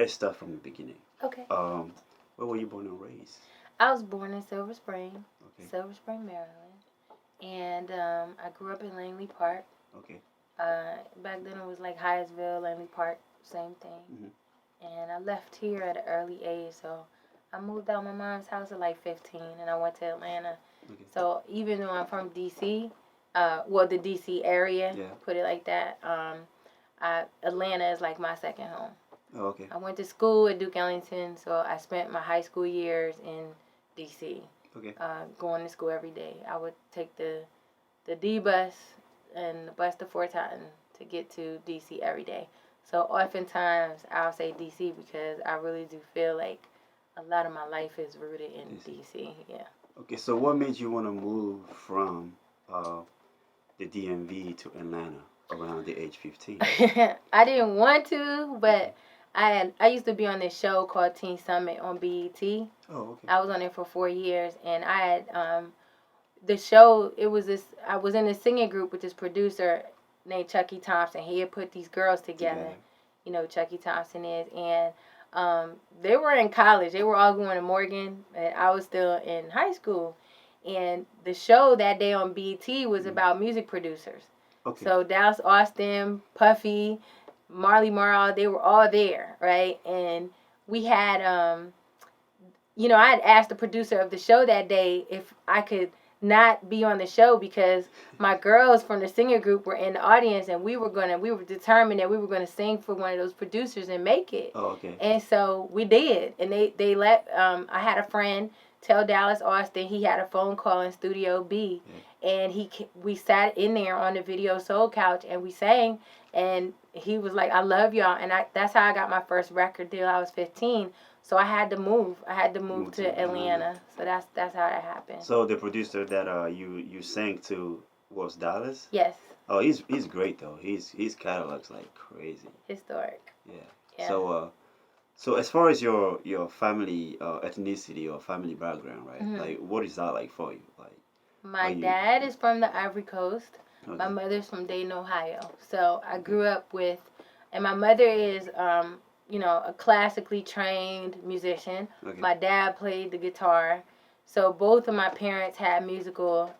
let's start from the beginning. Okay. Where were you born and raised? I was born in Silver Spring, Okay. Maryland, and I grew up in Langley Park. Okay. Back then it was like Hyattsville, Langley Park, same thing. And I left here at an early age, so I moved out of my mom's house at like 15, and I went to Atlanta. Okay. So even though I'm from D.C., the D.C. area, put it like that, Atlanta is like my second home. Oh, okay. I went to school at Duke Ellington, so I spent my high school years in D.C. Okay. Going to school every day. I would take the D bus and the bus to Fort Totten to get to D.C. every day. So oftentimes I'll say D.C. because I really do feel like a lot of my life is rooted in D.C. Yeah. Okay, so what made you want to move from the DMV to Atlanta around the age 15? I didn't want to, but I used to be on this show called Teen Summit on BET. Oh, okay. I was on it for 4 years, and I had the show. It was this. I was in a singing group with this producer named Chucky Thompson. He had put these girls together. You know who Chucky Thompson is, and they were in college. They were all going to Morgan, and I was still in high school. And the show that day on BET was about music producers. Okay. So Dallas Austin, Puffy, Marley Marl, they were all there, right? And we had, I had asked the producer of the show that day if I could not be on the show because my girls from the singer group were in the audience, and we were determined that we were gonna sing for one of those producers and make it. Oh, okay. And so we did, and they let. I had a friend tell Dallas Austin he had a phone call in Studio B, and we sat in there on the Video Soul couch and we sang, and he was like, "I love y'all," and that's how I got my first record deal. I was 15. So I had to move. I had to move to Atlanta. So that's how that happened. So the producer that you sang to was Dallas? Yes. Oh, he's great though. His catalog's like crazy. Historic. Yeah. So as far as your family ethnicity or family background, right? Like what is that like for you? Like my dad is from the Ivory Coast. Okay. My mother's from Dayton, Ohio. So I grew up with, and my mother is a classically trained musician. Okay. My dad played the guitar. So both of my parents had musical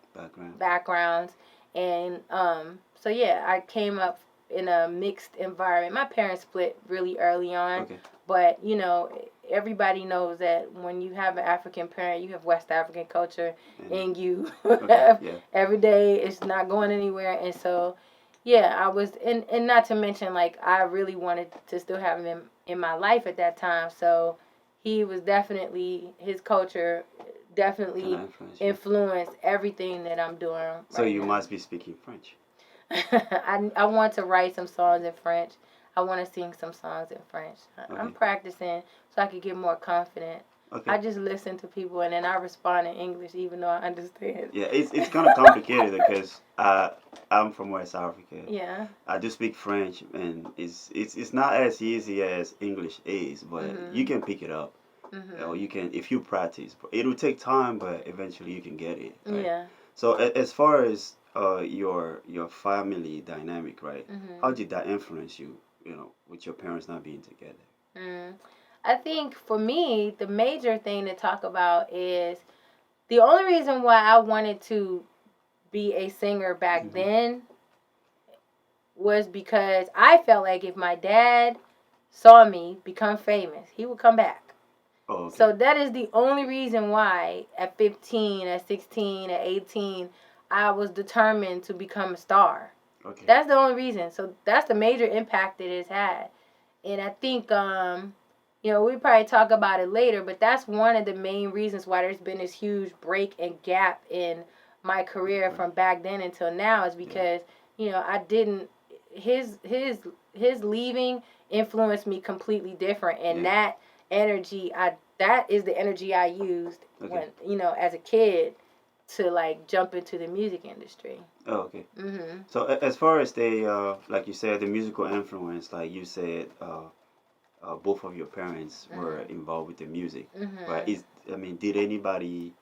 backgrounds. And so yeah, I came up in a mixed environment. My parents split really early on. Okay. But, everybody knows that when you have an African parent, you have West African culture in you. Every day it's not going anywhere. And so, yeah, I was, and not to mention, like, I really wanted to still have him in my life at that time. So he was his culture definitely influenced everything that I'm doing right So you now. Must be speaking French. I want to write some songs in French. I want to sing some songs in French. Okay. I'm practicing so I could get more confident. Okay. I just listen to people and then I respond in English even though I understand. Yeah, it's kind of complicated because I'm from West Africa. Yeah. I do speak French and it's not as easy as English is, but you can pick it up. Or you can if you practice. It'll take time, but eventually you can get it. Right? Yeah. So as far as your family dynamic, right? How did that influence you? With your parents not being together? I think for me, the major thing to talk about is the only reason why I wanted to be a singer back then was because I felt like if my dad saw me become famous, he would come back. Oh, okay. So that is the only reason why at 15, at 16, at 18, I was determined to become a star. Okay. That's the only reason. So that's the major impact that it's had. And I think, we probably talk about it later, but that's one of the main reasons why there's been this huge break and gap in my career from back then until now is because, I didn't, his leaving influenced me completely different. And that energy, that is the energy I used when, as a kid to like jump into the music industry. Oh, okay. So as far as like you said, the musical influence, like you said, both of your parents were involved with the music, right? Did anybody,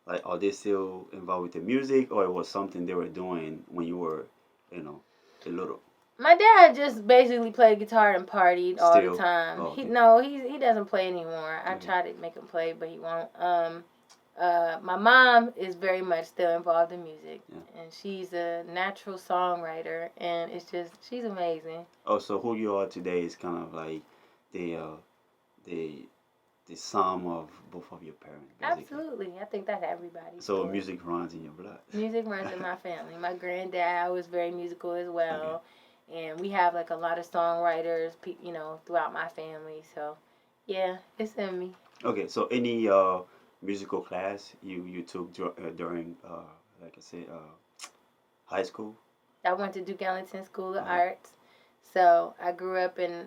like, are they still involved with the music, or it was something they were doing when you were, a little? My dad just basically played guitar and partied all the time. Oh, okay. He doesn't play anymore. I try to make him play, but he won't. My mom is very much still involved in music, and she's a natural songwriter, and it's just she's amazing. Oh, so who you are today is kind of like the the the sum of both of your parents, basically. Absolutely, I think that's everybody. So music runs in your blood. Music runs in my family. My granddad was very musical as well, and we have like a lot of songwriters, throughout my family. So, yeah, it's in me. Okay, so any musical class you took during like I said high school? I went to Duke Ellington School of Arts, so I grew up in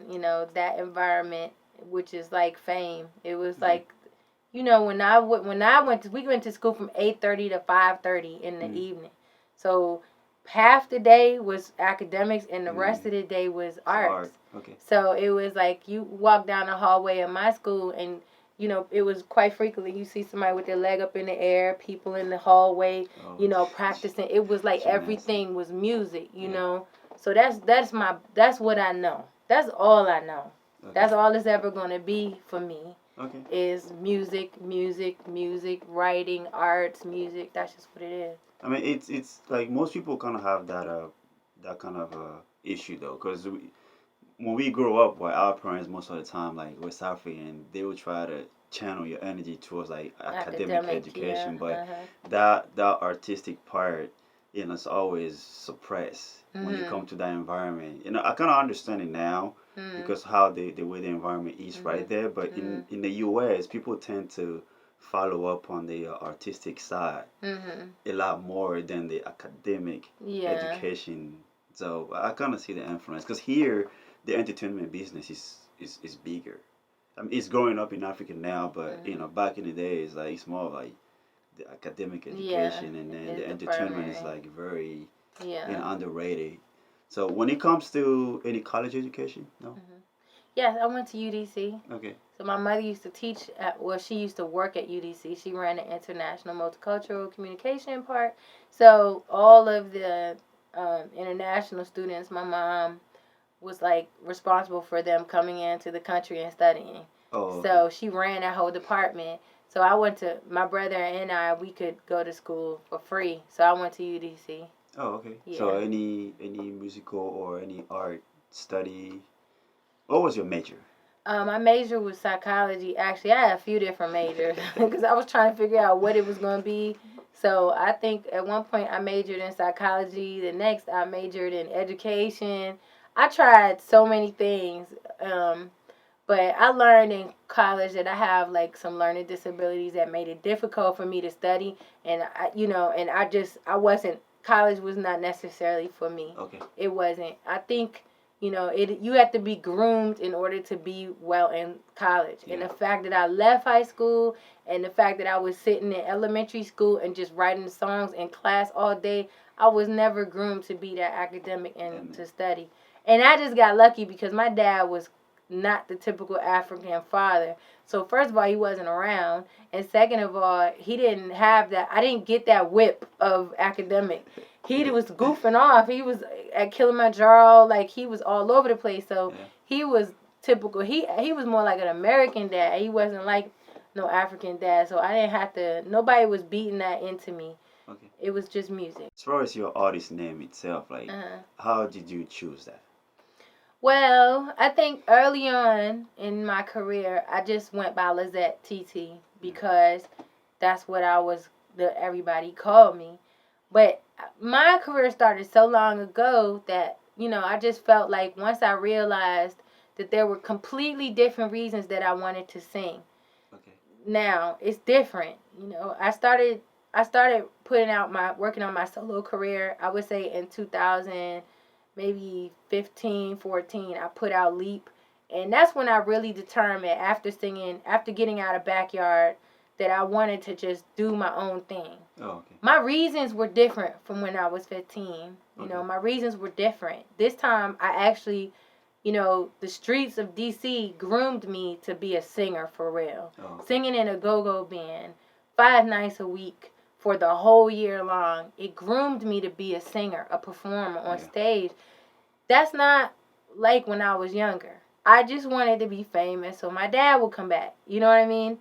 that environment, which is like fame. It was like, we went to school from 8:30 to 5:30 in the evening, so half the day was academics and the rest of the day was arts. Okay. So it was like you walk down the hallway of my school and it was quite frequently you see somebody with their leg up in the air, people in the hallway, practicing. It was like everything was music, know. So that's what I know. That's all I know. Okay. That's all it's ever gonna be for me. Okay. Is music, writing, arts, music. That's just what it is. I mean, it's like most people kind of have that kind of issue though, because when we grow up, well, our parents most of the time, like West African, they will try to channel your energy towards like academic education, but that artistic part, it's always suppressed when you come to that environment. I kind of understand it now because how the way the environment is right there, but in the U.S., people tend to follow up on the artistic side a lot more than the academic education. So I kind of see the influence because here the entertainment business is bigger. I mean, it's growing up in Africa now, but back in the days, like it's more like the academic education, and then the entertainment is like very underrated. So when it comes to any college education, no. Yes, I went to UDC. Okay. So my mother used to teach she used to work at UDC. She ran the international multicultural communication part. So all of the international students, my mom was like responsible for them coming into the country and studying. Oh, okay. So she ran that whole department. So my brother and we could go to school for free. So I went to UDC. Oh, okay. Yeah. So any musical or any art study? What was your major? My major was psychology. Actually, I had a few different majors because I was trying to figure out what it was going to be. So I think at one point I majored in psychology. The next I majored in education. I tried so many things. But I learned in college that I have like some learning disabilities that made it difficult for me to study. And college was not necessarily for me. Okay. It wasn't. I think you have to be groomed in order to be well in college. Yeah. And the fact that I left high school and the fact that I was sitting in elementary school and just writing songs in class all day, I was never groomed to be that academic and to study. And I just got lucky because my dad was not the typical African father. So first of all, he wasn't around. And second of all, he didn't have that. I didn't get that whip of academic. He was goofing off. He was at Kilimanjaro, like he was all over the place. So he was typical. He was more like an American dad. He wasn't like no African dad. So I didn't have to. Nobody was beating that into me. Okay. It was just music. As far as your artist name itself, like how did you choose that? Well, I think early on in my career, I just went by Lizette TT because that's what everybody called me. But my career started so long ago that, I just felt like once I realized that there were completely different reasons that I wanted to sing. Okay. Now, it's different. I started working on my solo career, I would say in 2000, maybe 15, 14, I put out Leap. And that's when I really determined after getting out of Backyard, that I wanted to just do my own thing. Oh, okay. My reasons were different from when I was 15. My reasons were different. This time, I actually, the streets of D.C. groomed me to be a singer for real. Oh, okay. Singing in a go-go band 5 nights a week for the whole year long. It groomed me to be a singer, a performer on stage. that's not like when I was younger. I just wanted to be famous so my dad would come back. You know what I mean?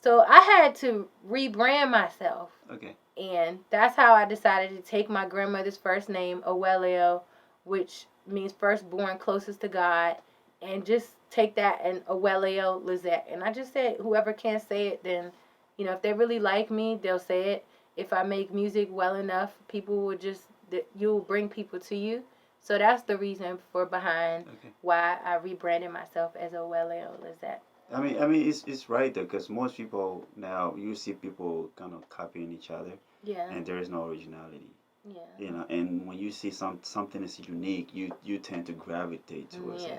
So I had to rebrand myself. Okay. And that's how I decided to take my grandmother's first name, Owelio, which means firstborn closest to God, and just take that and Owelio Lizette. And I just said, whoever can't say it, then, if they really like me, they'll say it. If I make music well enough, people will you'll bring people to you. So that's the reason behind why I rebranded myself as Owelio Lizette. I mean, it's right there because most people now you see people kind of copying each other, and there is no originality. Yeah. And when you see something is unique, you tend to gravitate towards it.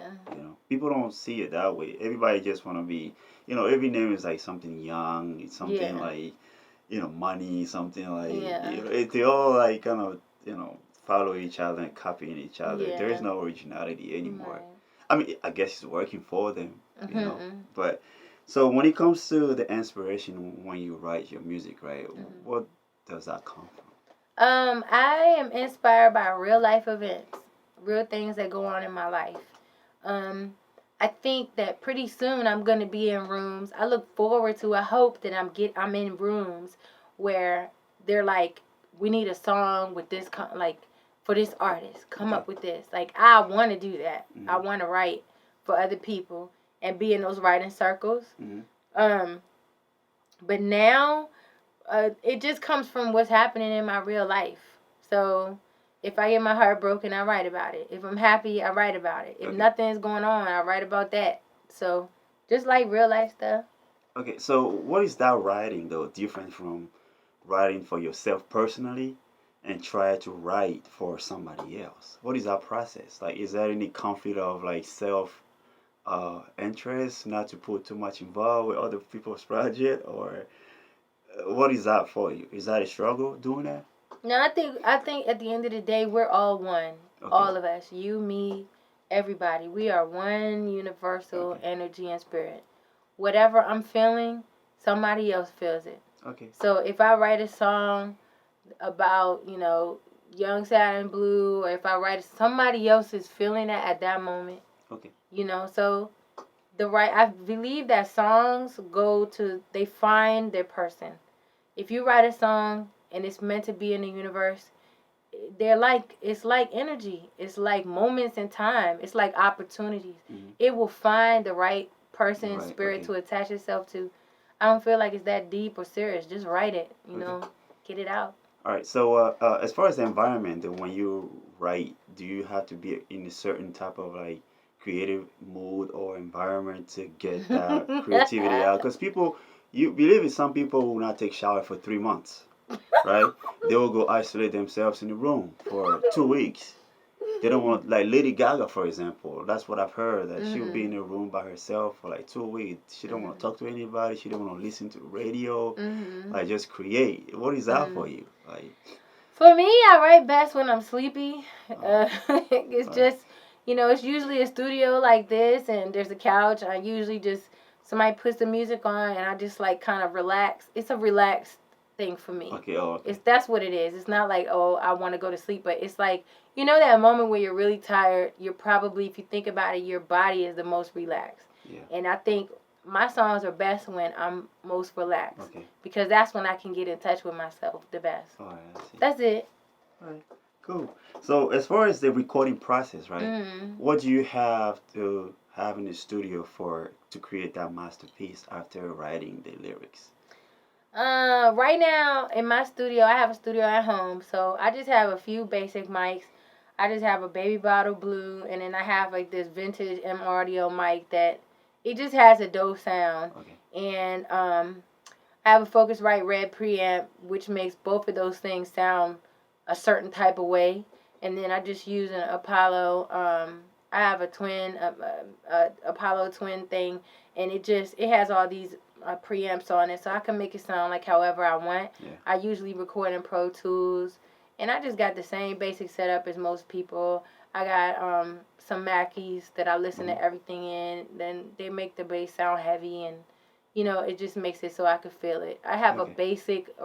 People don't see it that way. Everybody just want to be, every name is like something young, it's something like, money, something like, they all like kind of, follow each other and copying each other. There is no originality anymore. Right. I mean, I guess it's working for them, but so when it comes to the inspiration when you write your music, right? What does that come from? I am inspired by real life events, real things that go on in my life. I think that pretty soon I'm gonna be in rooms. I look forward to. I hope that I'm in rooms where they're like, we need a song with this for this artist. Come up with this. Like I want to do that. I want to write for other people and be in those writing circles. But now. It just comes from what's happening in my real life. So if I get my heart broken, I write about it. If I'm happy, I write about it. If nothing's going on, I write about that. So just like real life stuff. Okay, so what is that writing though different from writing for yourself personally and try to write for somebody else? What is that process? Like, is there any conflict of like self interest, not to put too much involved with other people's project, or what is that for you? Is that a struggle doing that? No, I think at the end of the day we're all one. All of us, you, me, everybody. We are one universal energy and spirit. Whatever I'm feeling, somebody else feels it. So if I write a song about, young, sad, and blue, or if I write somebody else is feeling that at that moment. So I believe that songs they find their person. If you write a song and it's meant to be in the universe, it's like energy. It's like moments in time. It's like opportunities. It will find the right person, spirit to attach itself to. I don't feel like it's that deep or serious. Just write it, get it out. All right. So as far as the environment, when you write, do you have to be in a certain type of like creative mood or environment to get that creativity out? Because you believe it, some people will not take shower for 3 months, right? They will go isolate themselves in the room for 2 weeks. They don't want, like Lady Gaga, for example. That's what I've heard, that she'll be in a room by herself for like 2 weeks. She don't want to talk to anybody. She don't want to listen to radio. Like, just create. What is that for you? Like, for me, I write best when I'm sleepy. It's just, it's usually a studio like this, and there's a couch. I usually just somebody puts the music on, and I just like kind of relax. It's a relaxed thing for me. That's what it is. It's not like, oh, I want to go to sleep, but it's like, that moment where you're really tired. You're probably, if you think about it, your body is the most relaxed. And I think my songs are best when I'm most relaxed, because that's when I can get in touch with myself the best. That's it. All right, cool. So as far as the recording process, right? What do you have to have in the studio to create that masterpiece after writing the lyrics? Right now in my studio, I have a studio at home, so I just have a few basic mics. I just have a Baby Bottle Blue, and then I have like this vintage M Audio mic that it just has a dope sound. And I have a Focusrite Red preamp, which makes both of those things sound a certain type of way. And then I just use an Apollo. I have a twin, Apollo twin thing, and it has all these preamps on it, so I can make it sound like however I want. I usually record in Pro Tools, and I just got the same basic setup as most people. I got some Mackeys that I listen to everything in. Then they make the bass sound heavy, and it just makes it so I can feel it. I have a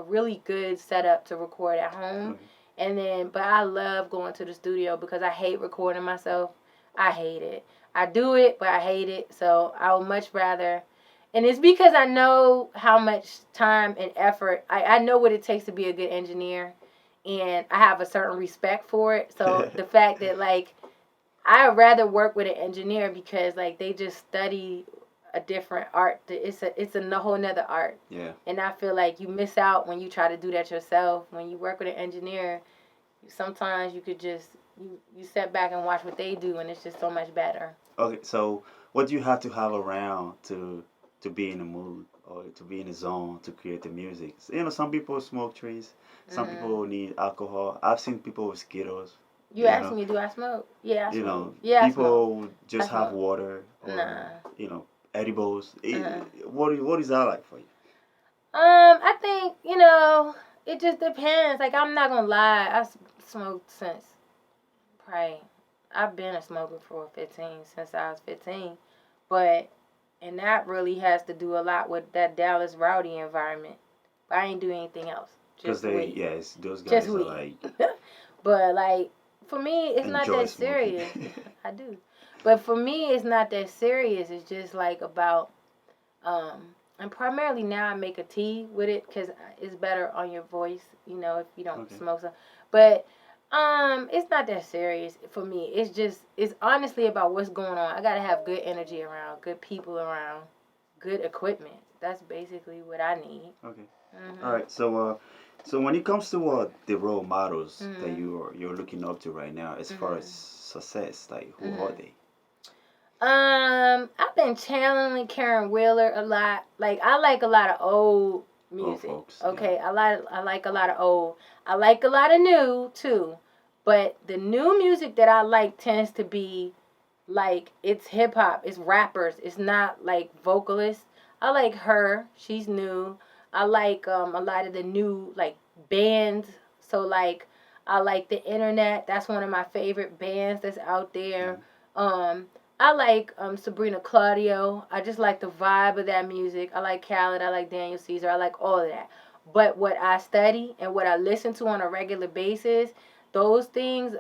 really good setup to record at home, But I love going to the studio because I hate recording myself. I hate it. I do it, but I hate it. So I would much rather, and it's because I know how much time and effort, I know what it takes to be a good engineer, and I have a certain respect for it. So the fact that, like, I'd rather work with an engineer because, like, they just study a different art. It's a whole nother art. Yeah. And I feel like you miss out when you try to do that yourself. When you work with an engineer, sometimes you could just you sit back and watch what they do, and it's just so much better. Okay, so what do you have to have around to be in the mood or to be in the zone to create the music? You know, some people smoke trees, some people need alcohol. I've seen people with Skittles. You asked me, do I smoke? Yeah, I You smoke. know, Yeah, I people smoke. just have water or Nah. Edibles. What is that like for you? I think, it just depends. Like, I'm not gonna lie, I smoked since probably, I've been a smoker since I was 15. And that really has to do a lot with that Dallas rowdy environment. But I ain't do anything else. Because weed. Yes, those guys just are weed. like. But, like, for me, it's not that smoking. serious. I do. But for me, it's not that serious. It's just, like, about, and primarily now I make a tea with it because it's better on your voice, if you don't smoke some. But, it's not that serious for me. It's honestly about what's going on. I got to have good energy around, good people around, good equipment. That's basically what I need. Okay. All right. So when it comes to the role models that you're looking up to right now, as far as success, like who are they? I've been channeling Karen Wheeler a lot. Like, I like a lot of old music. Old folks, okay, yeah. I like a lot of old. I like a lot of new too, but the new music that I like tends to be like, it's hip hop, it's rappers, it's not like vocalists. I like her. She's new. I like a lot of the new, like, bands. So, like, I like the Internet. That's one of my favorite bands that's out there. I like Sabrina Claudio. I just like the vibe of that music. I like Khaled. I like Daniel Caesar. I like all of that. But what I study and what I listen to on a regular basis, those things,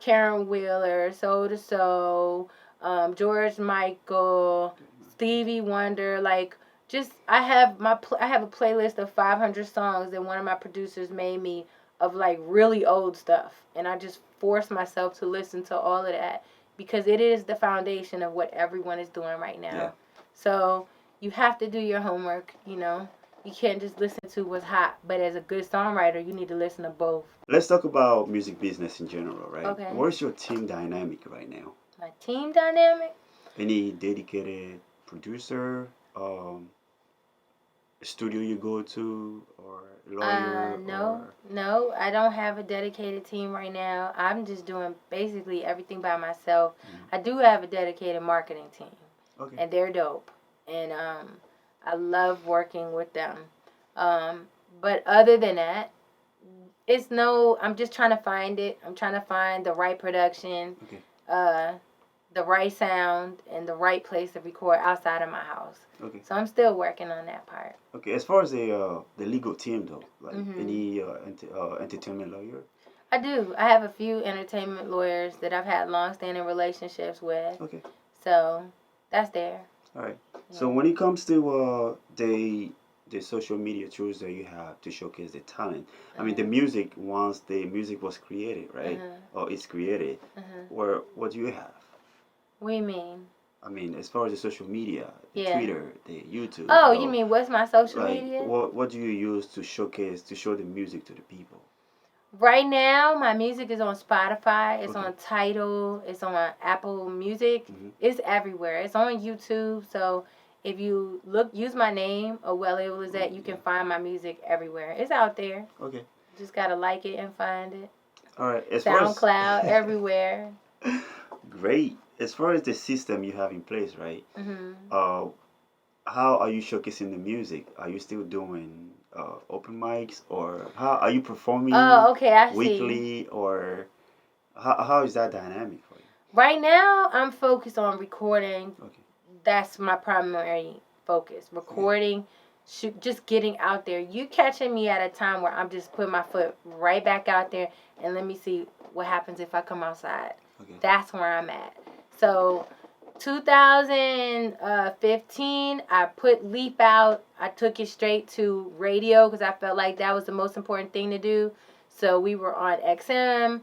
Karen Wheeler, Soul to Soul, George Michael, Stevie Wonder, like, just I have a playlist of 500 songs that one of my producers made me of, like, really old stuff, and I just force myself to listen to all of that because it is the foundation of what everyone is doing right now. Yeah. So you have to do your homework, You can't just listen to what's hot, but as a good songwriter, you need to listen to both. Let's talk about music business in general, right? Okay. Where's your team dynamic right now? My team dynamic? Any dedicated producer, studio you go to, or lawyer? No, I don't have a dedicated team right now. I'm just doing basically everything by myself. I do have a dedicated marketing team, and they're dope, and I love working with them. But other than that, I'm just trying to find it. I'm trying to find the right production, the right sound, and the right place to record outside of my house. Okay. So I'm still working on that part. Okay. As far as the legal team though, like any entertainment lawyer? I do. I have a few entertainment lawyers that I've had long-standing relationships with. Okay. So that's there. All right. Yeah. So when it comes to the social media tools that you have to showcase the talent, I mean the music, once the music was created, right? Or it's created, what do you have? What do you mean? I mean, as far as the social media, the Twitter, the YouTube. Oh, you mean what's my social media? What do you use to show the music to the people? Right now, my music is on Spotify. It's on Tidal. It's on Apple Music. It's everywhere. It's on YouTube. So if you use my name, Owele is that, you can find my music everywhere. It's out there. Okay. Just gotta like it and find it. All right. SoundCloud, everywhere. Great. As far as the system you have in place, right? How are you showcasing the music? Are you still doing open mics, or how are you performing? Oh, okay, I weekly, see. Or how is that dynamic for you? Right now, I'm focused on recording. Okay. That's my primary focus. Recording, just getting out there. You catching me at a time where I'm just putting my foot right back out there and let me see what happens if I come outside. Okay. That's where I'm at. So 2015, I put Leap out. I took it straight to radio because I felt like that was the most important thing to do. So we were on XM.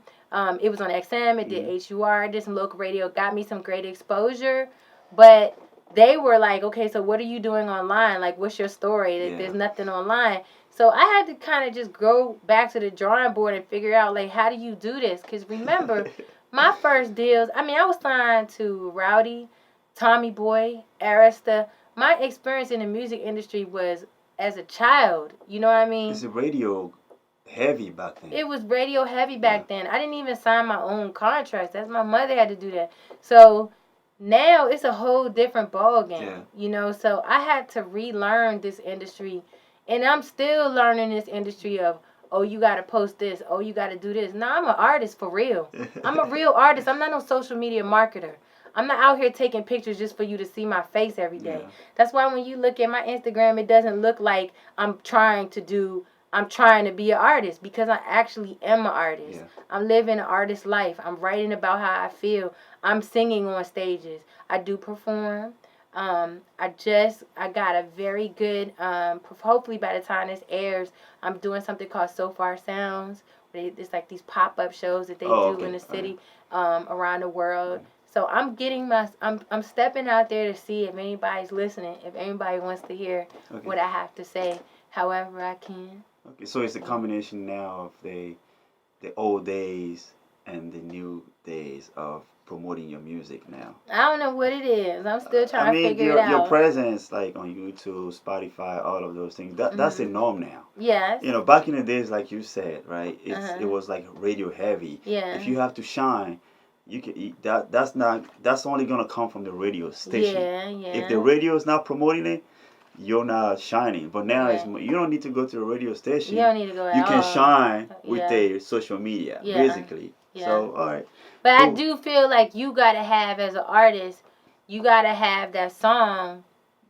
It was on XM. It did HUR. Did some local radio. Got me some great exposure. But they were like, okay, so what are you doing online? Like, what's your story? Like, there's nothing online. So I had to kind of just go back to the drawing board and figure out, like, how do you do this? Because remember, my first deals, I was signed to Rowdy, Tommy Boy, Arista. My experience in the music industry was as a child. You know what I mean? It's a radio heavy back then. It was radio heavy back then. I didn't even sign my own contracts. That's my mother had to do that. So now it's a whole different ball game, so I had to relearn this industry, and I'm still learning this industry of, oh, you got to post this, oh, you got to do this. No, I'm an artist for real. I'm a real artist. I'm not no social media marketer. I'm not out here taking pictures just for you to see my face every day. That's why when you look at my Instagram, it doesn't look like I'm trying to be an artist, because I actually am an artist. I'm living an artist life. I'm writing about how I feel. I'm singing on stages. I do perform. I got a very good, hopefully by the time this airs, I'm doing something called So Far Sounds. It's like these pop-up shows that they do in the city, around the world. So I'm I'm stepping out there to see if anybody's listening, if anybody wants to hear what I have to say, however I can. Okay, so it's a combination now of the old days and the new days of promoting your music now. I don't know what it is. I'm still trying to figure it out. Your presence, like on YouTube, Spotify, all of those things, that's the norm now. Yes. Back in the days, like you said, right? It was like radio heavy. Yeah. If you have to shine, you can that's only gonna come from the radio station. Yeah. If the radio is not promoting it, you're not shining. But now you don't need to go to the radio station. You don't need to go at You all. can shine with the social media, basically. Yeah. So, all right. But cool. I do feel like you got to have, as an artist, you got to have that song.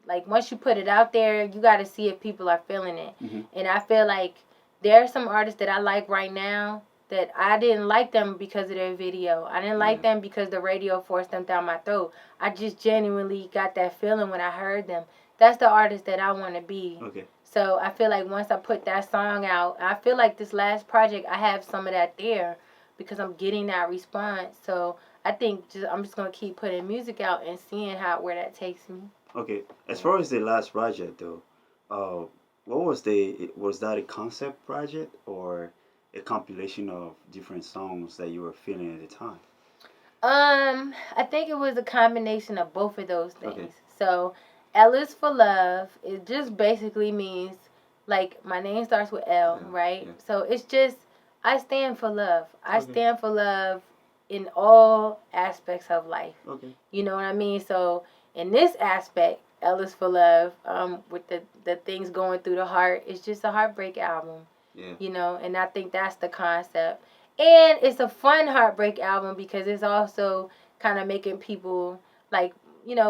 Like, once you put it out there, you got to see if people are feeling it. Mm-hmm. And I feel like there are some artists that I like right now that I didn't like them because of their video. I didn't like them because the radio forced them down my throat. I just genuinely got that feeling when I heard them. That's the artist that I want to be. Okay. So I feel like once I put that song out, I feel like this last project, I have some of that there because I'm getting that response. So I think I'm just going to keep putting music out and seeing where that takes me. Okay. As far as the last project, though, what was that a concept project or a compilation of different songs that you were feeling at the time? I think it was a combination of both of those things. Okay. So L is for love. It just basically means, like, my name starts with L, right? Yeah. So it's just, I stand for love. I stand for love in all aspects of life. Okay. You know what I mean? So in this aspect, L is for love, with the things going through the heart, it's just a heartbreak album. Yeah. And I think that's the concept. And it's a fun heartbreak album because it's also kind of making people, like,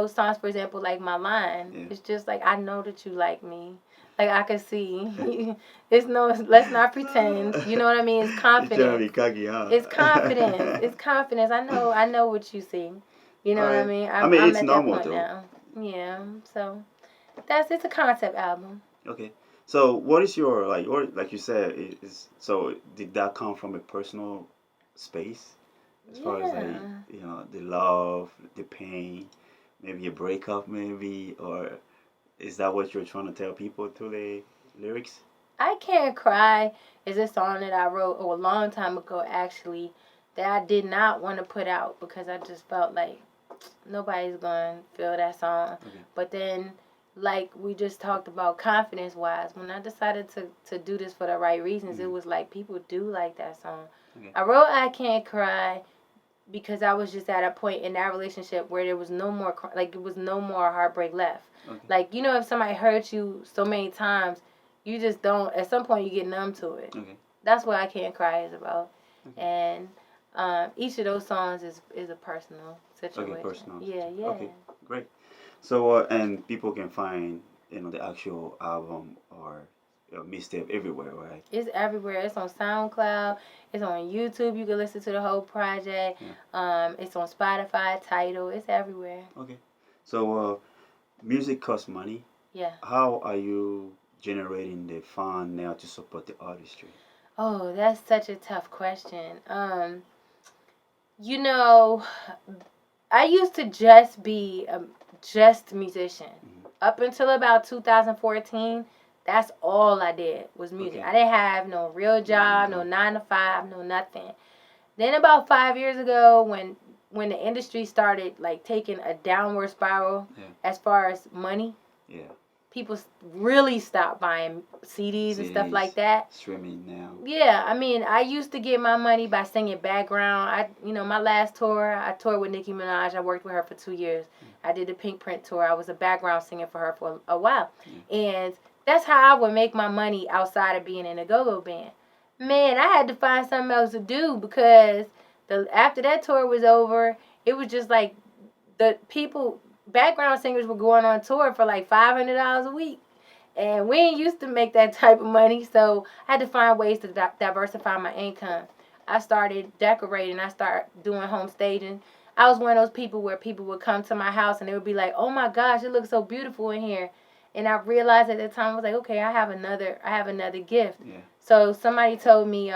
songs, for example, like my line. Yeah. It's just like, I know that you like me. Like, I can see. Let's not pretend. You know what I mean? It's confidence. It's confidence. It's confidence. I know what you see. You know what I mean? I'm it's at normal, that point though. Now. Yeah. So it's a concept album. Okay. So what is your, like you said, so did that come from a personal space? As far as, like, the love, the pain, maybe a breakup, maybe, or is that what you're trying to tell people through the lyrics? I Cant Cry is a song that I wrote a long time ago, actually, that I did not want to put out because I just felt like nobody's going to feel that song. Okay. But then, like we just talked about, confidence-wise, when I decided to do this for the right reasons, it was like people do like that song. Okay. I wrote I Cant Cry because I was just at a point in that relationship where there was no more, it was no more heartbreak left. Okay. Like, if somebody hurt you so many times, you just don't, at some point you get numb to it. Okay. That's what I Cant Cry is about. Okay. And each of those songs is a personal situation. Okay, personal. Yeah. Okay, great. So, and people can find the actual album or mixtape everywhere, right? It's everywhere. It's on SoundCloud. It's on YouTube. You can listen to the whole project. Yeah. It's on Spotify, Tidal. It's everywhere. Okay. So music costs money. Yeah. How are you generating the fund now to support the artistry? Oh, that's such a tough question. You know, I used to just be a just musician. Mm-hmm. Up until about 2014, that's all I did was music. Okay. I didn't have no real job, no 9 to 5, no nothing. Then about 5 years ago, when the industry started like taking a downward spiral as far as money, people really stopped buying CDs and stuff like that. Streaming now. Yeah, I mean, I used to get my money by singing background. My last tour, I toured with Nicki Minaj. I worked with her for 2 years. I did the Pink Print tour. I was a background singer for her for a while. And that's how I would make my money outside of being in a go-go band. Man, I had to find something else to do because after that tour was over, it was just like the people, background singers were going on tour for like $500 a week. And we ain't used to make that type of money, so I had to find ways to diversify my income. I started decorating. I started doing home staging. I was one of those people where people would come to my house and they would be like, "Oh my gosh, it looks so beautiful in here." And I realized at the time, I was like, okay, I have another gift. Yeah. So somebody told me,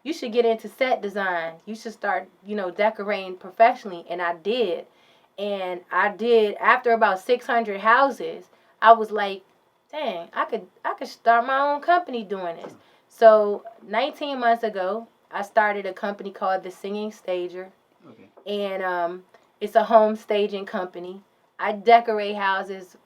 you should get into set design. You should start, decorating professionally. And I did. And I did. After about 600 houses, I was like, dang, I could start my own company doing this. So 19 months ago, I started a company called The Singing Stager. Okay. And it's a home staging company. I decorate houses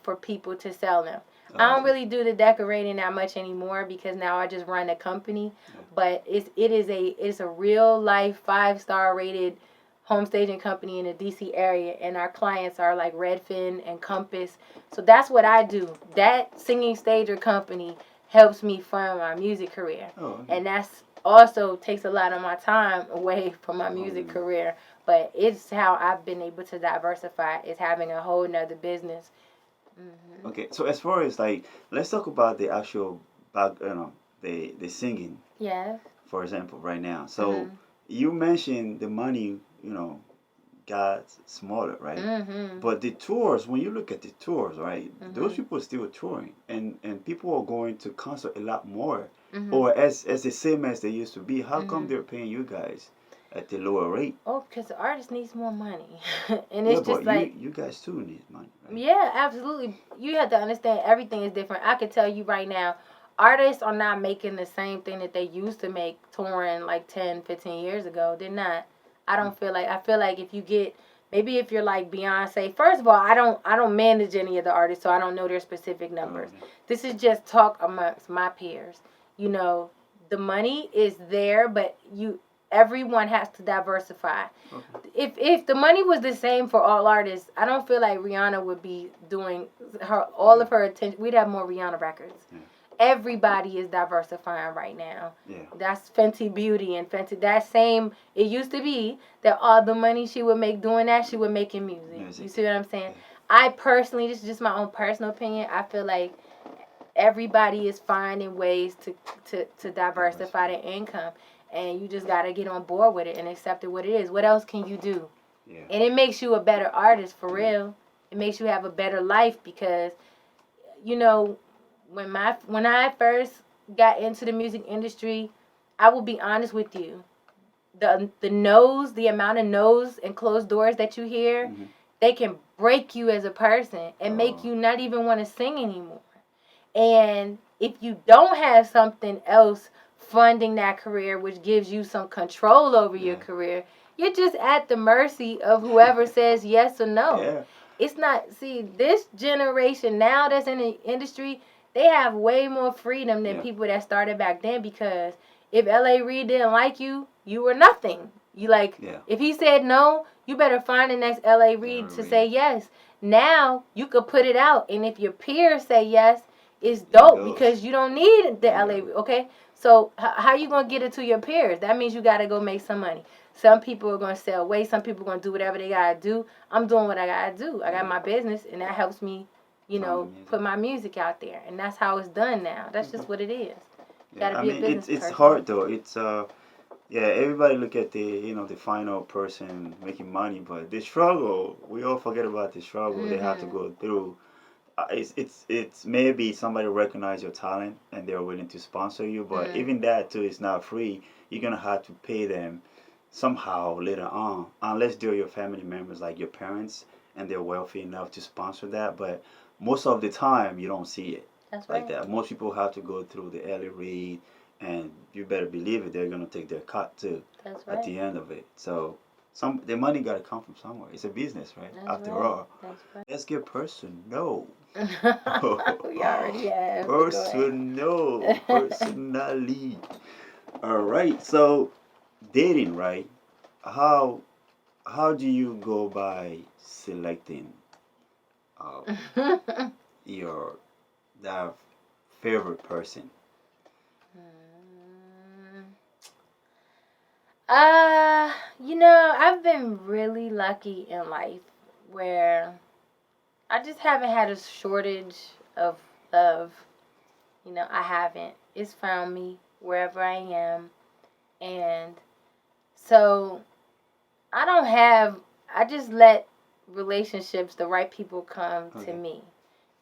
for people to sell them. I don't really do the decorating that much anymore because now I just run a company. Yeah. But it's a real life 5-star rated home staging company in the DC area, and our clients are like Redfin and Compass. So that's what I do. That Singing Stager company helps me fund my music career. Okay. And that's also takes a lot of my time away from my music career. But it's how I've been able to diversify, is having a whole nother business. Mm-hmm. Okay, so as far as let's talk about the actual the singing. Yeah. For example, right now. So you mentioned the money, got smaller, right? Mm-hmm. But the tours, when you look at the tours, right, those people are still touring, and people are going to concert a lot more, or as the same as they used to be. How come they're paying you guys at the lower rate? Oh, because the artist needs more money. And it's just like... you guys too need money, right? Yeah, absolutely. You have to understand everything is different. I can tell you right now, artists are not making the same thing that they used to make touring like 10, 15 years ago. They're not. I feel like if you get... Maybe if you're like Beyonce... First of all, I don't manage any of the artists, so I don't know their specific numbers. This is just talk amongst my peers. The money is there, but everyone has to diversify. Okay. If the money was the same for all artists, I don't feel like Rihanna would be doing all of her attention. We'd have more Rihanna records. Yeah. Everybody is diversifying right now. Yeah. That's Fenty Beauty and Fenty. That same, it used to be that all the money she would make doing that, she would make in music. You see what I'm saying? Yeah. I personally, this is just my own personal opinion, I feel like everybody is finding ways to diversify their income. And you just got to get on board with it and accept it what it is. What else can you do? Yeah. And it makes you a better artist, for real. It makes you have a better life because, when I first got into the music industry, I will be honest with you. The amount of no's and closed doors that you hear, they can break you as a person and make you not even want to sing anymore. And if you don't have something else funding that career, which gives you some control over your career, you're just at the mercy of whoever says yes or no. Yeah. It's not, this generation now that's in the industry, they have way more freedom than people that started back then, because if L.A. Reid didn't like you, you were nothing. If he said no, you better find the next L.A. Reid to say yes. Now, you could put it out, and if your peers say yes, it's dope because you don't need the L.A. Reid, okay? So how you going to get it to your peers? That means you got to go make some money. Some people are going to sell away. Some people are going to do whatever they got to do. I'm doing what I got to do. I got my business, and that helps me put my music out there. And that's how it's done now. That's just what it is. Yeah, I mean, it's hard though. It's yeah, everybody look at the final person making money, but the struggle, we all forget about the struggle they have to go through. It's maybe somebody recognize your talent and they're willing to sponsor you, but even that too is not free. You're gonna have to pay them somehow later on, unless they're your family members, like your parents, and they're wealthy enough to sponsor that. But most of the time, you don't see it. That's like that. Most people have to go through the early read, and you better believe it, they're gonna take their cut too. That's right. At the end of it. So the money gotta come from somewhere. It's a business, right? After all. That's right. Let's get personal. We already have. Personal. Personally. All right. So dating, right? How do you go by selecting your that favorite person? I've been really lucky in life where I just haven't had a shortage of love. I haven't. It's found me wherever I am. And so I just let relationships, the right people come to me.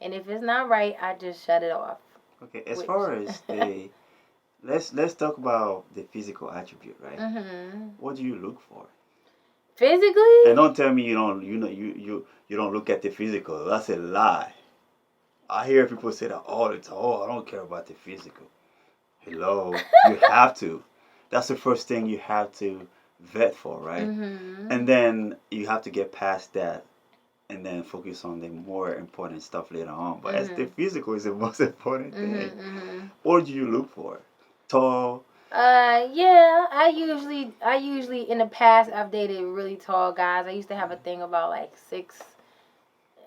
And if it's not right, I just shut it off. Okay, as far as the let's talk about the physical attribute, right? What do you look for? Physically? And don't tell me you don't look at the physical. That's a lie. I hear people say that all the time. Oh, I don't care about the physical. Hello, you have to. That's the first thing you have to vet for, right? And then you have to get past that and then focus on the more important stuff later on. But as the physical is the most important thing. What do you look for? Tall? Yeah, I usually in the past I've dated really tall guys. I used to have a thing about like 6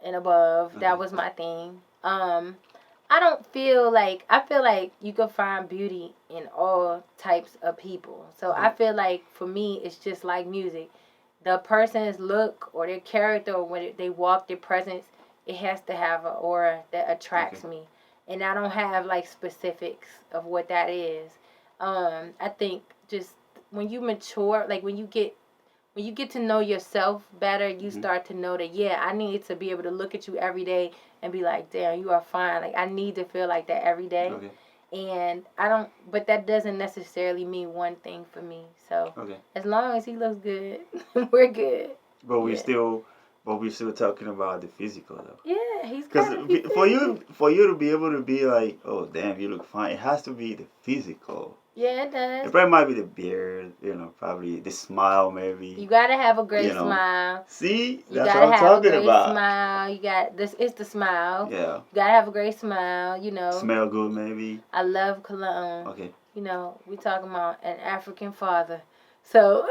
and above. That was my thing. I feel like you can find beauty in all types of people. So I feel like for me it's just like music. The person's look or their character or when they walk, their presence, it has to have an aura that attracts me. And I don't have like specifics of what that is. I think just when you mature, like when you get to know yourself better, you start to know that I need to be able to look at you every day and be like, damn, you are fine. Like I need to feel like that every day. And but that doesn't necessarily mean one thing for me. So as long as he looks good, we're good. But we're still talking about the physical though. Yeah, he's because for you to be able to be like, oh damn, you look fine. It has to be the physical. Yeah, it does. It probably might be the beard, probably the smile, maybe. You gotta have a great smile. See, that's what I'm talking about. Smile. You got this. It's the smile. Yeah. You gotta have a great smile. Smell good, maybe. I love cologne. Okay. We talking about an African father, so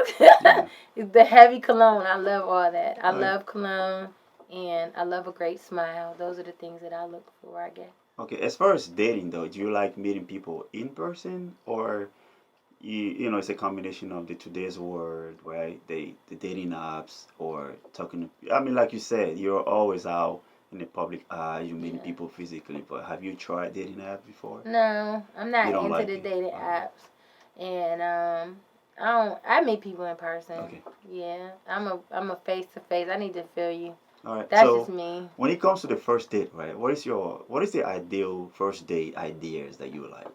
the heavy cologne. I love all that. I love cologne, and I love a great smile. Those are the things that I look for, I guess. Okay, as far as dating though, do you like meeting people in person or it's a combination of the today's world, right? The dating apps or talking to, I mean, like you said, you're always out in the public eye, you meeting people physically, but have you tried dating apps before? No, I'm not into the dating apps. And I meet people in person. Okay. Yeah. I'm a face to face. I need to feel you. All right. That's just me. When it comes to the first date, right? What is the ideal first date ideas that you like?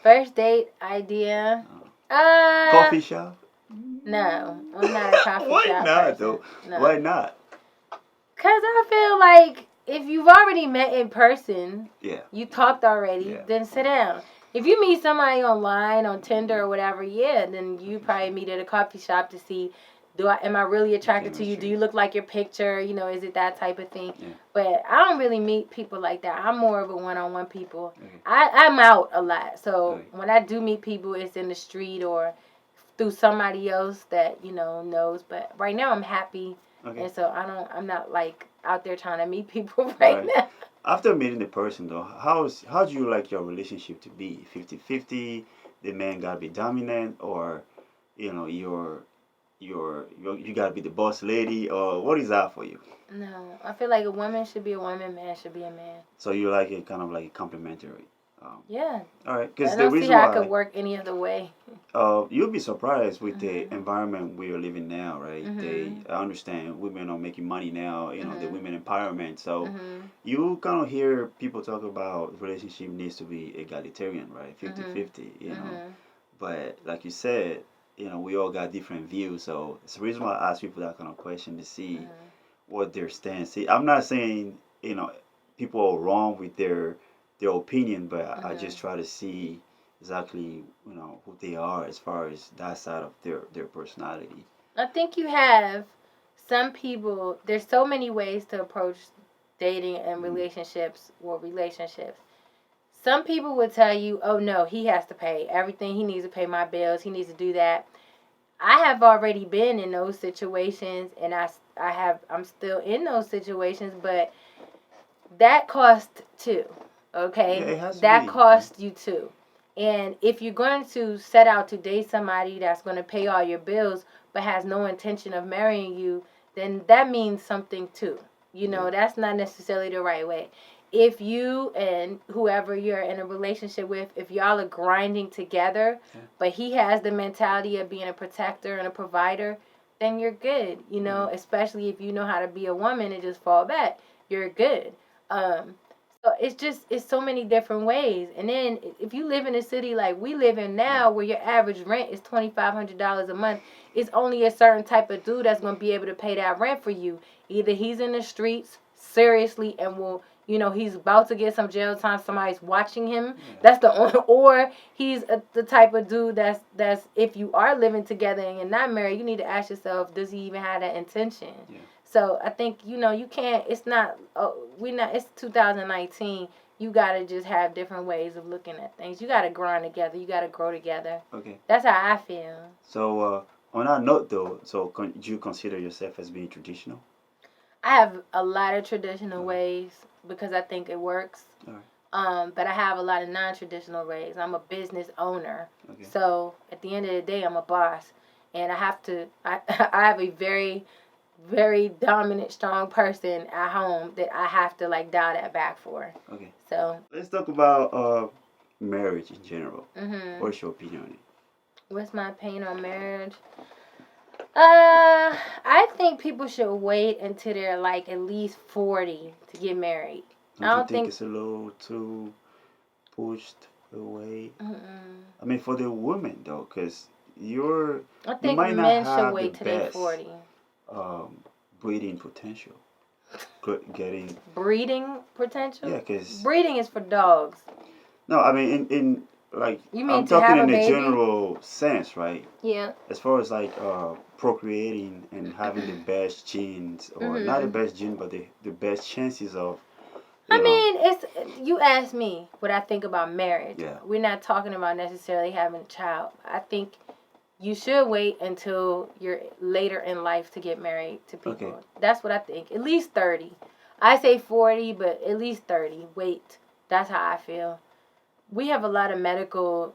First date idea? Coffee shop? No, I'm not a coffee Why shop. Why not though? No. Why not? Cause I feel like if you've already met in person, you talked already, then sit down. If you meet somebody online on Tinder or whatever, then you probably meet at a coffee shop to see. Am I really attracted to you? Do you look like your picture? Is it that type of thing? Yeah. But I don't really meet people like that. I'm more of a one-on-one people. Okay. I'm out a lot. So when I do meet people, it's in the street or through somebody else that, knows. But right now I'm happy. Okay. And so I'm not like out there trying to meet people right now. After meeting the person though, how do you like your relationship to be? 50-50? The man gotta be dominant or, you're you gotta be the boss lady, or what is that for you? No, I feel like a woman should be a woman, man should be a man. So you like it kind of like complimentary. Yeah. All right, I because the don't see reason how I could why work any other way. you'll be surprised with the environment we are living now, right? Mm-hmm. I understand women are making money now, the women empowerment. So Mm-hmm. you kind of hear people talk about relationship needs to be egalitarian, right? 50-50, Mm-hmm. But like you said, we all got different views. So it's the reason why I ask people that kind of question to see what their stance. See, I'm not saying, people are wrong with their opinion, but I just try to see exactly, who they are as far as that side of their personality. I think you have some people, there's so many ways to approach dating and relationships or relationships. Some people would tell you, oh no, he has to pay everything. He needs to pay my bills. He needs to do that. I have already been in those situations, and I'm still in those situations, but that cost too. Okay? Yeah, it has to That be. cost you too. And if you're going to set out to date somebody that's going to pay all your bills but has no intention of marrying you, then that means something too. That's not necessarily the right way. If you and whoever you're in a relationship with, if y'all are grinding together, but he has the mentality of being a protector and a provider, then you're good. Especially if you know how to be a woman and just fall back, you're good. Um, so it's so many different ways. And then if you live in a city like we live in now, where your average rent is $2,500 a month, it's only a certain type of dude that's gonna be able to pay that rent for you. Either he's in the streets seriously and will, he's about to get some jail time. Somebody's watching him. That's the only, or he's the type of dude that's if you are living together and you're not married, you need to ask yourself, does he even have that intention? Yeah. So I think you can't. It's not. It's 2019. You gotta just have different ways of looking at things. You gotta grind together. You gotta grow together. Okay. That's how I feel. So on that note, though, do you consider yourself as being traditional? I have a lot of traditional ways because I think it works. All right. But I have a lot of non-traditional ways. I'm a business owner. Okay. So at the end of the day, I'm a boss, and I have to. I have a very very dominant, strong person at home that I have to dial that back for. Okay. So let's talk about marriage in general. Mm-hmm. What's your opinion on it? What's my opinion on marriage? I think people should wait until they're at least 40 to get married. Don't you think it's a little too pushed away? Mm-mm. I mean, for the women though, because I think might men not should have wait the till they're best 40. Breeding potential. Getting breeding potential. Yeah, because breeding is for dogs. No, I mean in like you mean I'm to have talking a in a baby? general sense, right? Yeah. As far as procreating and having the best genes, or not the best gene, but the best chances of. I mean, it's you asked me what I think about marriage. Yeah. We're not talking about necessarily having a child. I think you should wait until you're later in life to get married to people. Okay. That's what I think. At least 30. I say 40, but at least 30. Wait. That's how I feel. We have a lot of medical.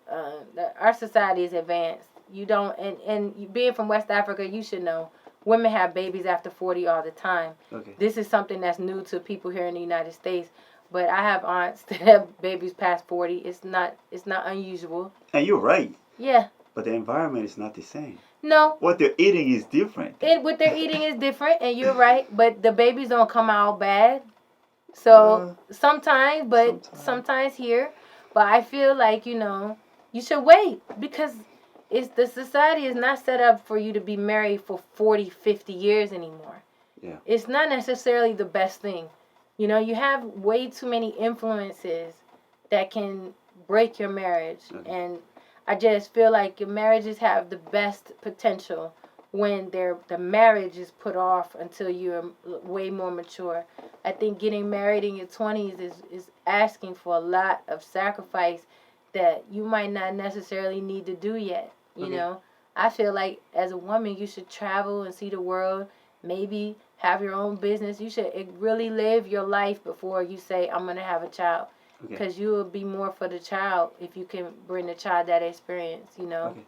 Our society is advanced. You don't, and being from West Africa, you should know. Women have babies after 40 all the time. Okay. This is something that's new to people here in the United States. But I have aunts that have babies past 40. It's not unusual. And you're right. Yeah. But the environment is not the same. No. What they're eating is different. What they're eating is different, and you're right. But the babies don't come out bad. So sometimes, but sometimes here. But I feel like, you should wait because the society is not set up for you to be married for 40, 50 years anymore. Yeah. It's not necessarily the best thing. You have way too many influences that can break your marriage. Okay. And I just feel like your marriages have the best potential when the marriage is put off until you're way more mature. I think getting married in your 20s is asking for a lot of sacrifice that you might not necessarily need to do yet. You know, I feel like as a woman, you should travel and see the world, maybe have your own business. You should really live your life before you say, I'm going to have a child. Because you will be more for the child if you can bring the child that experience, Okay.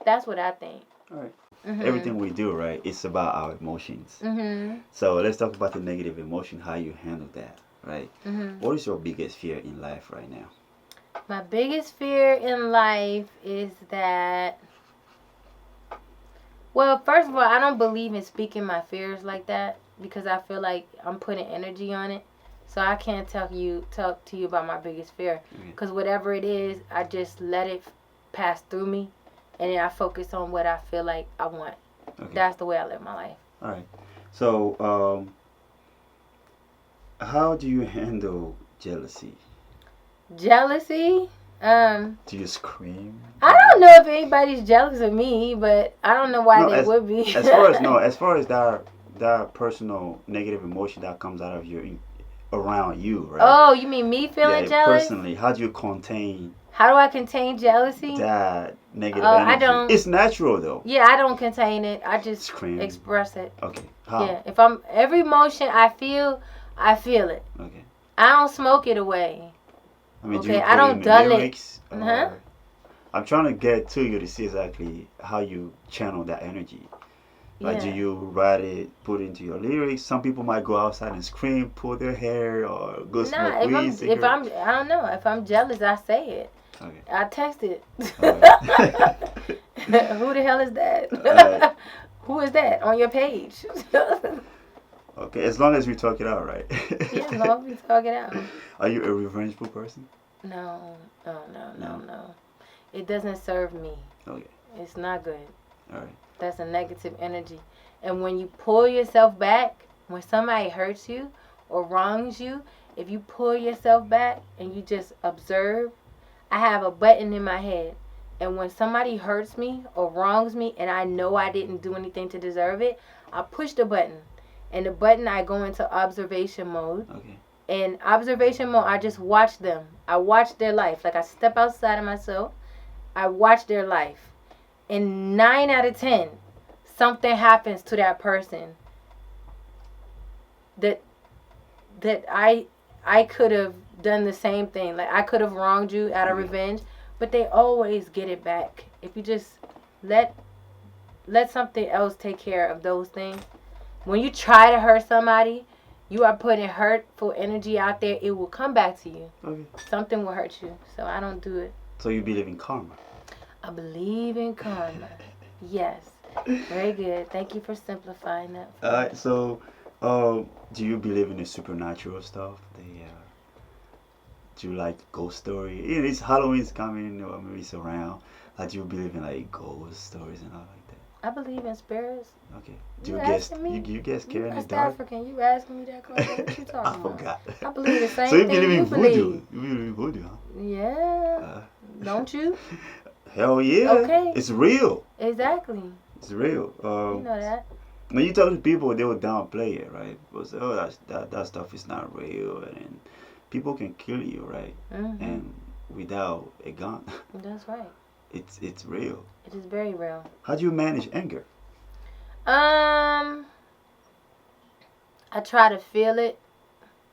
That's what I think. All right. Everything we do, right, it's about our emotions. So let's talk about the negative emotion, how you handle that, right? What is your biggest fear in life right now? My biggest fear in life is that, well, first of all, I don't believe in speaking my fears like that because I feel like I'm putting energy on it. So I can't talk to you about my biggest fear because whatever it is, I just let it pass through me, and then I focus on what I feel like I want. That's the way I live my life. All right. So, how do you handle jealousy? Jealousy? Do you scream? I don't know if anybody's jealous of me, but I don't know why they would be. as far as that personal negative emotion that comes out of you around you, right? Oh, you mean me feeling jealous? Personally, how do you contain? How do I contain jealousy? That negative energy. I don't. It's natural though. Yeah, I don't contain it. I just scream. Express it. Okay. How? Yeah. If every emotion I feel it. Okay. I don't smoke it away. I mean, okay, I don't dull it. I'm trying to get to you to see exactly how you channel that energy. Like, do you write it, put it into your lyrics? Some people might go outside and scream, pull their hair, or go smoke weed. I don't know. If I'm jealous, I say it. Okay. I text it. Who the hell is that? Who is that on your page? Okay, as long as we talk it out, right? Yeah, as long as we talk it out. Are you a revengeful person? No. It doesn't serve me. Okay. It's not good. All right. That's a negative energy. And when you pull yourself back, when somebody hurts you or wrongs you, if you pull yourself back and you just observe, I have a button in my head. And when somebody hurts me or wrongs me and I know I didn't do anything to deserve it, I push the button. And the button, I go into observation mode. Okay. In observation mode, I just watch them. I watch their life. Like I step outside of myself. I watch their life. And 9 out of 10, something happens to that person that I could have done the same thing. Like I could have wronged you out of revenge, but they always get it back. If you just let something else take care of those things. When you try to hurt somebody, you are putting hurtful energy out there. It will come back to you. Okay. Something will hurt you. So I don't do it. So you believe in karma? I believe in karma. Yes. Very good. Thank you for simplifying that. Alright, so do you believe in the supernatural stuff? Do you like ghost story? It's Halloween's coming, or maybe it's around. Do you believe in like ghost stories and all like that? I believe in spirits. Okay. Do you get scared in the dark? African. You asking me that question? What you talking about? I forgot. I believe the same so you thing believe in voodoo? believe. You believe in voodoo, huh? Yeah. Don't you? Hell yeah. Okay. It's real. Exactly. It's real. You know that. When you talk to people, they will downplay it, right? Because that stuff is not real, and people can kill you, right? And without a gun. That's right. It's real. It is very real. How do you manage anger? I try to feel it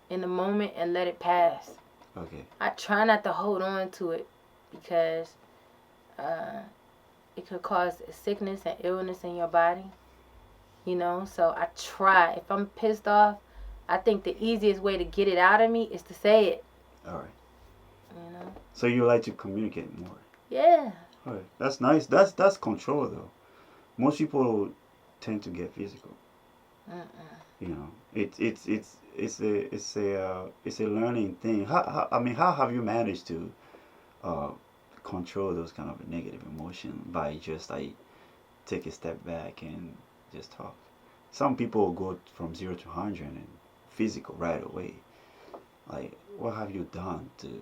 in the moment and let it pass. Okay. I try not to hold on to it because it could cause sickness and illness in your body. You know, so I try. If I'm pissed off, I think the easiest way to get it out of me is to say it. All right. You know. So you like to communicate more. Yeah. All right. That's nice. That's control though. Most people tend to get physical. You know, it's a learning thing. How have you managed to control those kind of negative emotion by just like take a step back and just talk? Some people go from 0 to 100 and physical right away. Like, what have you done to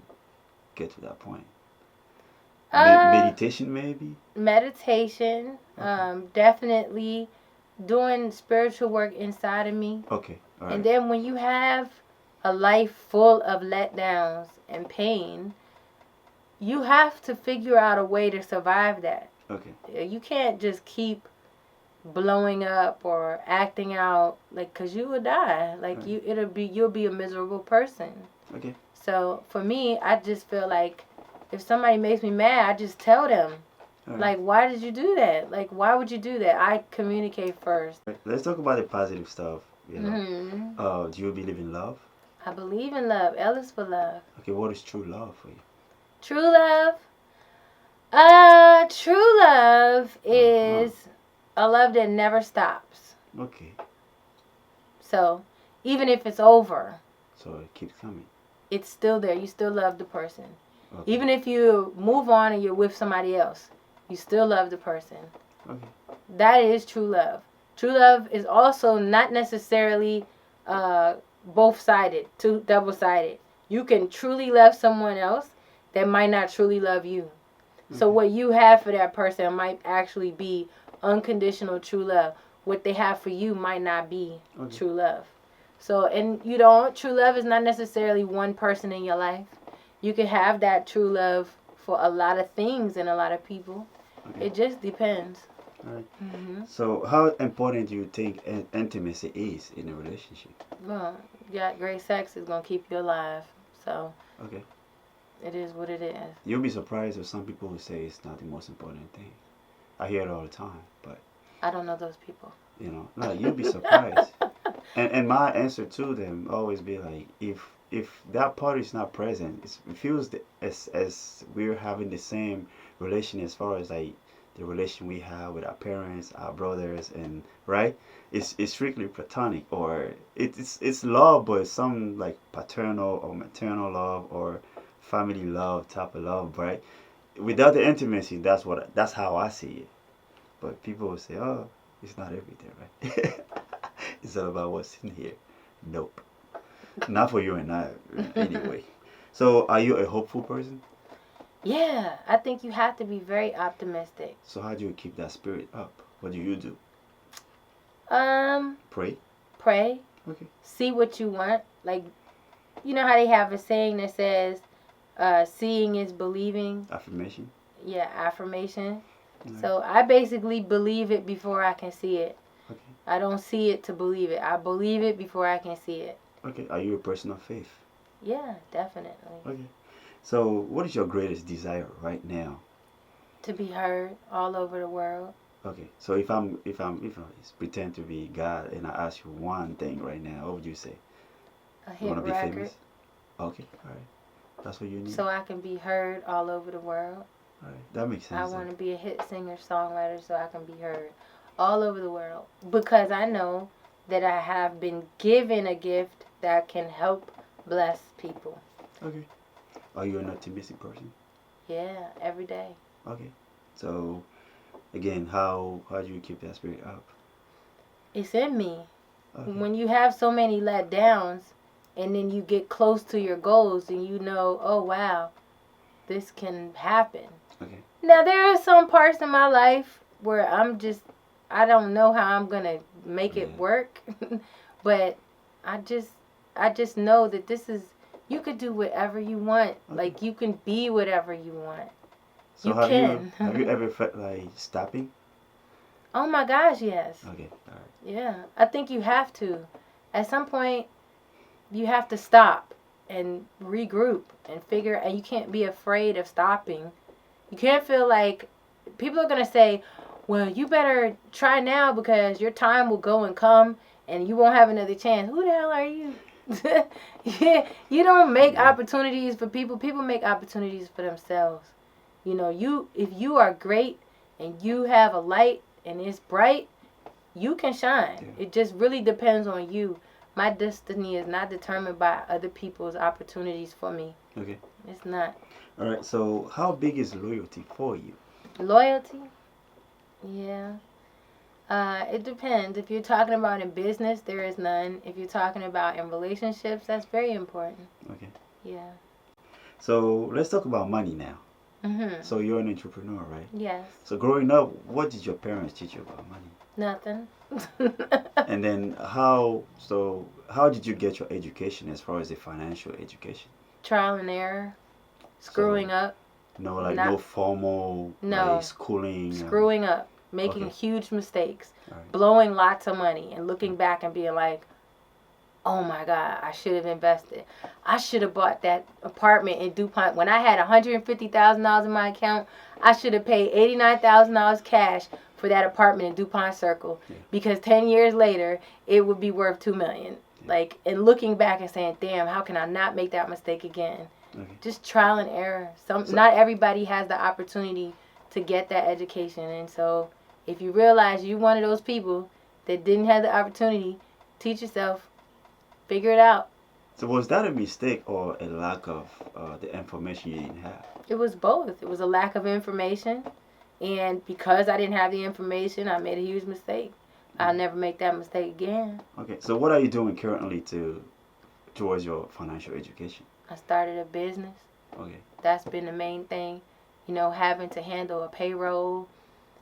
get to that point? Meditation, maybe? Meditation. Okay. Definitely doing spiritual work inside of me. Okay. All right. And then when you have a life full of letdowns and pain, you have to figure out a way to survive that. Okay. You can't just keep blowing up or acting out, like, because you will die. Like, right. You'll be a miserable person. Okay. So for me, I just feel like if somebody makes me mad, I just tell them. Right. Like, why did you do that? Like, why would you do that? I communicate first. Let's talk about the positive stuff. You know, Mm-hmm. Do you believe in love? I believe in love. L is for love. Okay, what is true love for you? True love? True love is a love that never stops. Okay. So, even if it's over, so it keeps coming. It's still there. You still love the person. Okay. Even if you move on and you're with somebody else, you still love the person. Okay. That is true love. True love is also not necessarily both-sided, double-sided. You can truly love someone else that might not truly love you. Okay. So what you have for that person might actually be unconditional true love. What they have for you might not be true love. So, and true love is not necessarily one person in your life. You can have that true love for a lot of things and a lot of people. Okay. It just depends. All right. Mm-hmm. So, how important do you think intimacy is in a relationship? Well, great sex is going to keep you alive. So, okay. It is what it is. You'll be surprised if some people will say it's not the most important thing. I hear it all the time, but I don't know those people. No, you'll be surprised. And my answer to them always be like, if that part is not present, it feels as we're having the same relation as far as like the relation we have with our parents, our brothers, and right, it's strictly platonic, or it's love, but it's some like paternal or maternal love or family love type of love, right? Without the intimacy, that's how I see it. But people will say, oh, it's not everything, right? It's all about what's in here. Nope. Not for you and I, anyway. So, are you a hopeful person? Yeah, I think you have to be very optimistic. So, how do you keep that spirit up? What do you do? Pray. Okay. See what you want. Like, you know how they have a saying that says, seeing is believing? Affirmation. Yeah, affirmation. Right. So, I basically believe it before I can see it. Okay. I don't see it to believe it. I believe it before I can see it. Okay. Are you a person of faith? Yeah, definitely. Okay. So, what is your greatest desire right now? To be heard all over the world. Okay. So, if I pretend to be God and I ask you one thing right now, what would you say? A hit record. You want to be famous? Okay. All right. That's what you need. So I can be heard all over the world. All right. That makes sense. I want to be a hit singer-songwriter so I can be heard all over the world, because I know that I have been given a gift that can help bless people. Okay. Are you an optimistic person? Yeah, every day. Okay. So, again, how do you keep that spirit up? It's in me. Okay. When you have so many letdowns and then you get close to your goals and you know, oh, wow, this can happen. Okay. Now, there are some parts in my life where I don't know how I'm going to make it work. But I just know that you could do whatever you want. Okay. Like, you can be whatever you want. So have you ever felt like stopping? Oh my gosh, yes. Okay, all right. Yeah, I think you have to. At some point, you have to stop and regroup and and you can't be afraid of stopping. You can't feel like people are going to say, well, you better try now because your time will go and come and you won't have another chance. Who the hell are you? You don't make opportunities for people. People make opportunities for themselves. If you are great and you have a light and it's bright, you can shine. Yeah. It just really depends on you. My destiny is not determined by other people's opportunities for me. Okay. It's not. All right. So how big is loyalty for you? Loyalty? Yeah. It depends. If you're talking about in business, there is none. If you're talking about in relationships, that's very important. Okay. Yeah. So let's talk about money now. Mm-hmm. So you're an entrepreneur, right? Yes. So growing up, what did your parents teach you about money? Nothing. And then how did you get your education as far as the financial education? Trial and error. Screwing up. No formal schooling. Screwing up. Making huge mistakes. Right. Blowing lots of money and looking back and being like, oh my God, I should have invested. I should have bought that apartment in DuPont. When I had $150,000 in my account, I should have paid $89,000 cash for that apartment in DuPont Circle, because 10 years later, it would be worth $2 million. Like, and looking back and saying, damn, how can I not make that mistake again? Just trial and error. Not everybody has the opportunity to get that education. And so if you realize you're one of those people that didn't have the opportunity, teach yourself, figure it out. So was that a mistake or a lack of the information you didn't have? It was both. It was a lack of information. And because I didn't have the information, I made a huge mistake. I'll never make that mistake again. Okay, so what are you doing currently towards your financial education? I started a business. Okay. That's been the main thing. You know, having to handle a payroll,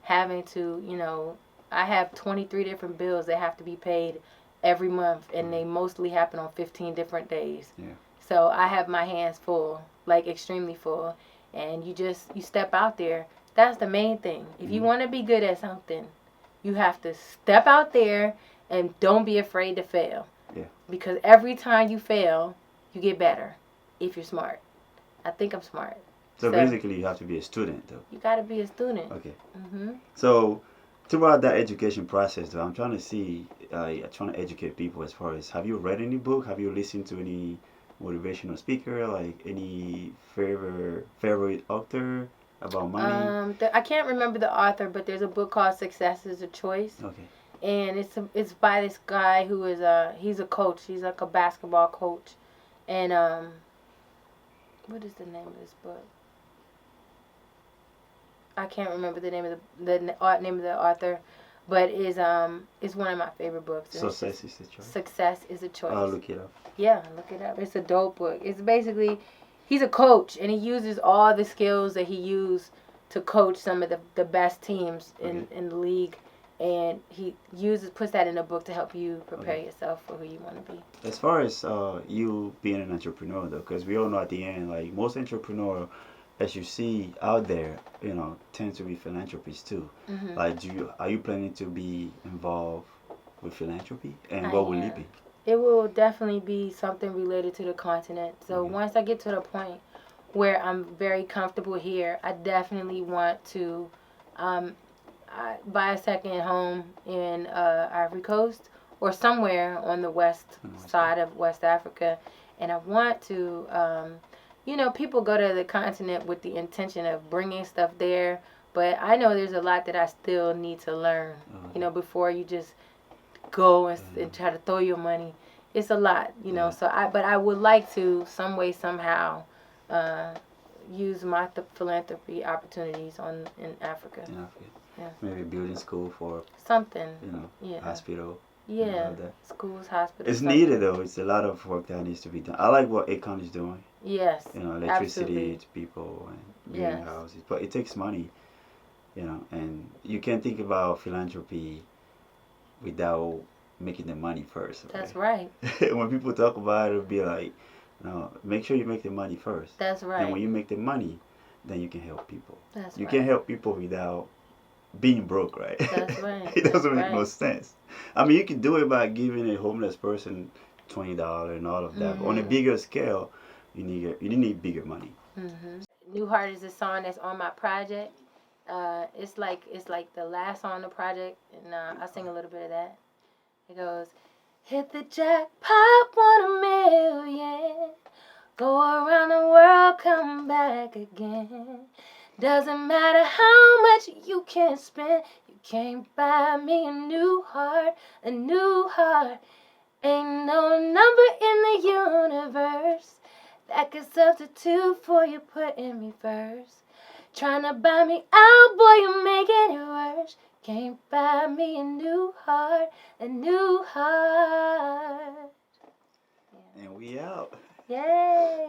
having to, you know, I have 23 different bills that have to be paid every month, and they mostly happen on 15 different days. Yeah. So I have my hands full, like extremely full, and you step out there. That's the main thing. If you want to be good at something, you have to step out there and don't be afraid to fail. Yeah. Because every time you fail, you get better if you're smart. I think I'm smart. So basically, you have to be a student, though. You got to be a student. Okay. So throughout that education process, though, I'm trying to see, trying to educate people as far as, have you read any book? Have you listened to any motivational speaker? Like any favorite author about money? I can't remember the author, but there's a book called Success is a Choice. Okay. And it's by this guy who is he's a coach. He's like a basketball coach. And what is the name of this book? I can't remember the name of the name of the author, but it's one of my favorite books. Success is a Choice. Success is a Choice. I'll look it up. Yeah, look it up. It's a dope book. It's basically, he's a coach, and he uses all the skills that he used to coach some of the best teams in the league, and he puts that in a book to help you prepare yourself for who you want to be. As far as you being an entrepreneur, though, because we all know at the end, like most entrepreneurs, as you see out there, you know, tend to be philanthropists too. Like, are you planning to be involved with philanthropy, and what will it be? It will definitely be something related to the continent. So once I get to the point where I'm very comfortable here, I definitely want to buy a second home in Ivory Coast or somewhere on the west side of West Africa, and I want to. You know, people go to the continent with the intention of bringing stuff there, but I know there's a lot that I still need to learn, you know, before you just go and try to throw your money. It's a lot, you know, but I would like to, some way, somehow, use my philanthropy opportunities in Africa. In Africa. Yeah. Maybe building school for something, you know, hospital. Yeah, schools, hospitals. It's needed, though. It's a lot of work that needs to be done. I like what I Cant is doing. Yes, you know, electricity to people and building houses, but it takes money, you know, and you can't think about philanthropy without making the money first. Right? That's right. When people talk about it, it'll be like, no, make sure you make the money first. That's right. And when you make the money, then you can help people. That's you can't help people without being broke, right? That's right. It doesn't make no sense. I mean, you can do it by giving a homeless person $20 and all of that. But on a bigger scale, you need bigger money. Newhart is a song that's on my project. It's like the last song on the project, and I'll sing a little bit of that. It goes, hit the jackpot, 1 million, go around the world, come back again. Doesn't matter how much you can spend, you can't buy me a new heart, a new heart. Ain't no number in the universe that could substitute for you putting me first. Tryna buy me out, boy, you making it worse. Can't buy me a new heart, a new heart. And we out. Yay!